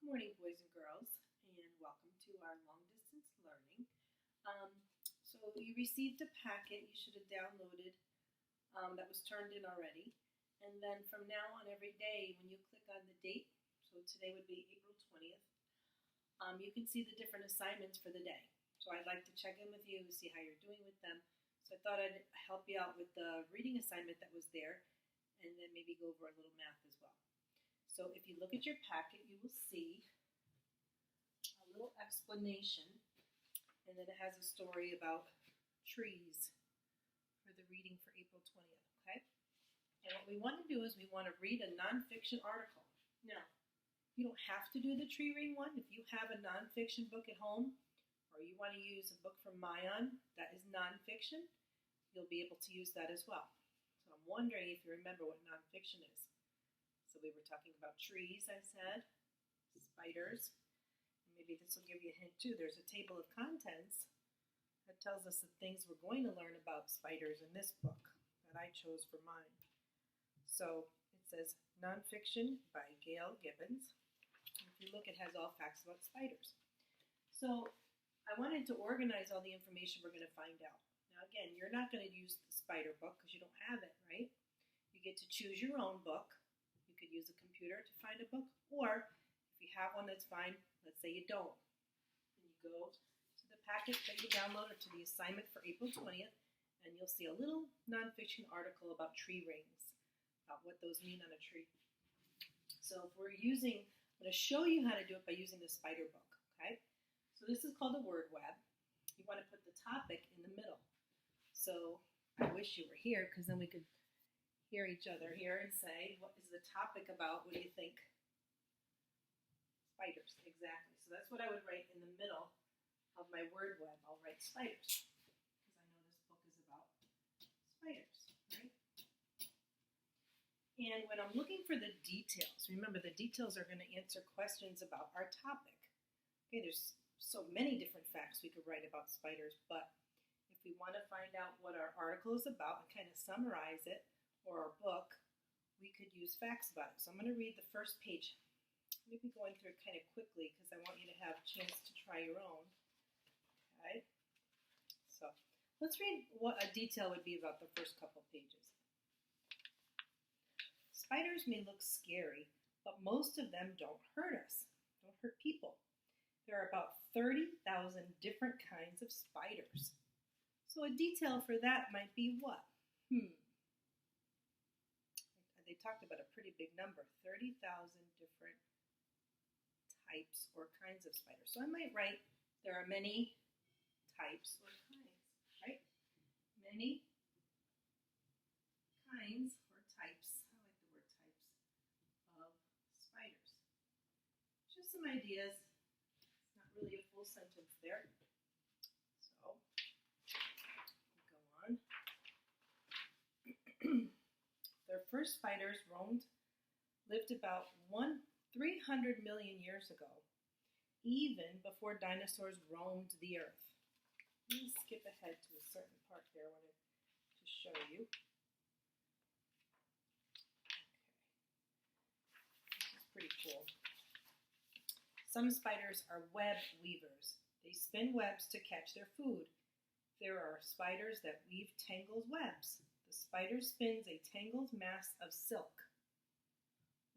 Good morning, boys and girls, and welcome to our long distance learning. Um, so you received a packet you should have downloaded that was turned in already. And then from now on, every day, when you click on the date, so today would be April 20th, you can see the different assignments for the day. So I'd like to check in with you, see how you're doing with them. So I thought I'd help you out with the reading assignment that was there, and then maybe go over a little math as well. So if you look at your packet, you will see a little explanation, and then it has a story about trees for the reading for April 20th, okay? And what we want to do is we want to read a nonfiction article. Now, you don't have to do the tree ring one. If you have a nonfiction book at home, or you want to use a book from Mayan that is nonfiction, you'll be able to use that as well. So I'm wondering if you remember what nonfiction is. So we were talking about trees, I said, spiders. Maybe this will give you a hint too. There's a table of contents that tells us the things we're going to learn about spiders in this book that I chose for mine. So it says Nonfiction by Gail Gibbons. If you look, it has all facts about spiders. So I wanted to organize all the information we're going to find out. Now again, you're not going to use the spider book because you don't have it, right? You get to choose your own book. You could use a computer to find a book, or if you have one, that's fine. Let's say you don't. And you go to the packet that you downloaded to the assignment for April 20th, and you'll see a little nonfiction article about tree rings, about what those mean on a tree. So if we're using, I'm going to show you how to do it by using the spider book, okay? So this is called a word web. You want to put the topic in the middle. So I wish you were here because then we could hear each other here and say, what is the topic about? What do you think? Spiders, exactly. So that's what I would write in the middle of my word web. I'll write spiders because I know this book is about spiders, right? And when I'm looking for the details, remember the details are going to answer questions about our topic. Okay, there's so many different facts we could write about spiders, but if we want to find out what our article is about and kind of summarize it, or our book, we could use facts about it. So I'm going to read the first page. I'm going to be going through it kind of quickly because I want you to have a chance to try your own. Okay? So let's read what a detail would be about the first couple pages. Spiders may look scary, but most of them don't hurt us, don't hurt people. There are about 30,000 different kinds of spiders. So a detail for that might be what? They talked about a pretty big number, 30,000 different types or kinds of spiders. So I might write, there are many types or kinds, right? Many kinds or types, I like the word types, of spiders. Just some ideas. It's not really a full sentence there. So, go on. Their first spiders lived about 300 million years ago, even before dinosaurs roamed the earth. Let me skip ahead to a certain part there I wanted to show you. Okay. This is pretty cool. Some spiders are web weavers. They spin webs to catch their food. There are spiders that weave tangled webs. The spider spins a tangled mass of silk.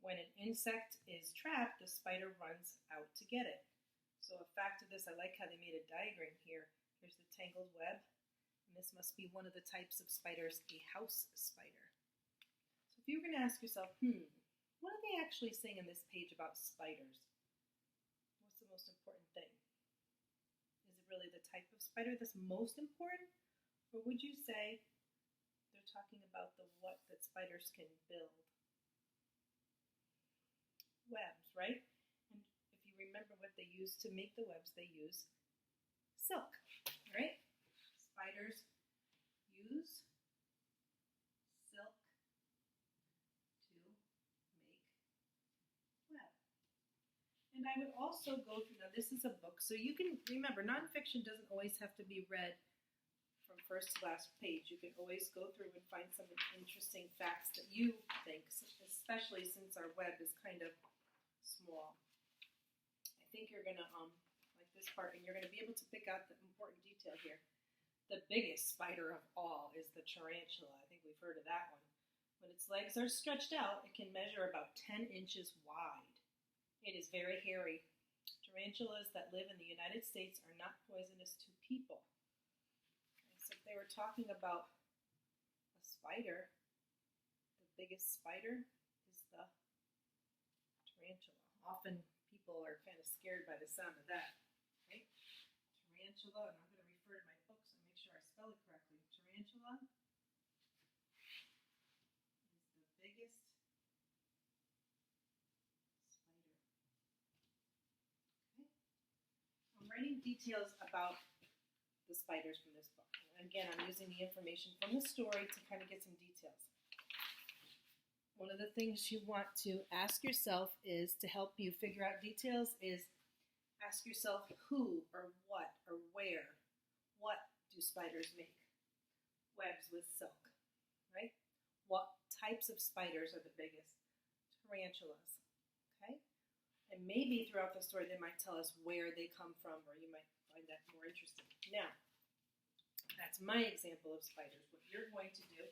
When an insect is trapped, the spider runs out to get it. So a fact of this, I like how they made a diagram here. Here's the tangled web. And this must be one of the types of spiders, a house spider. So if you were going to ask yourself, what are they actually saying in this page about spiders? What's the most important thing? Is it really the type of spider that's most important? Or would you say they're talking about the what that spiders can build? Webs, right? And if you remember what they use to make the webs, they use silk, right? Spiders use silk to make web. And I would also go through, now this is a book, so you can remember, nonfiction doesn't always have to be read from first to last page. You can always go through and find some interesting facts that you think, especially since our web is kind of small. think you're gonna like this part, and you're gonna be able to pick out the important detail here. The biggest spider of all is the tarantula. I think we've heard of that one. When its legs are stretched out, it can measure about 10 inches wide. It is very hairy. Tarantulas that live in the United States are not poisonous to people. Okay, so if they were talking about a spider, the biggest spider is the tarantula. Often people are kind of scared by the sound of that. Okay? Tarantula, and I'm going to refer to my books and make sure I spell it correctly. Tarantula is the biggest spider. Okay? I'm writing details about the spiders from this book. And again, I'm using the information from the story to kind of get some details. One of the things you want to ask yourself is, to help you figure out details, is ask yourself who or what or where. What do spiders make? Webs with silk, right? What types of spiders are the biggest? Tarantulas, okay? And maybe throughout the story they might tell us where they come from, or you might find that more interesting. Now, that's my example of spiders. What you're going to do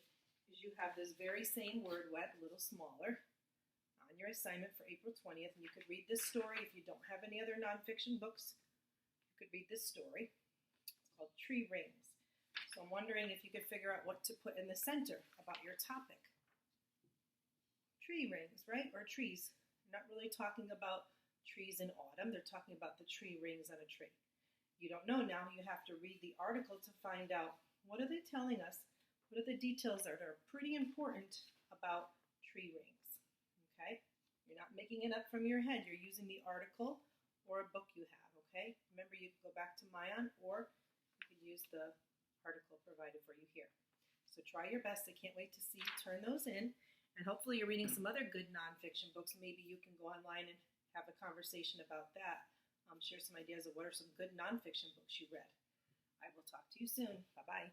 is you have this very same word web, a little smaller, on your assignment for April 20th, and you could read this story. If you don't have any other nonfiction books, you could read this story. It's called Tree Rings. So I'm wondering if you could figure out what to put in the center about your topic. Tree rings, right? Or trees. I'm not really talking about trees in autumn. They're talking about the tree rings on a tree. You don't know now. You have to read the article to find out, what are they telling us? What are the details that are pretty important about tree rings? Okay? You're not making it up from your head. You're using the article or a book you have, okay? Remember, you can go back to Mayan, or you can use the article provided for you here. So try your best. I can't wait to see you turn those in. And hopefully you're reading some other good nonfiction books. Maybe you can go online and have a conversation about that. Share some ideas of what are some good nonfiction books you read. I will talk to you soon. Bye-bye.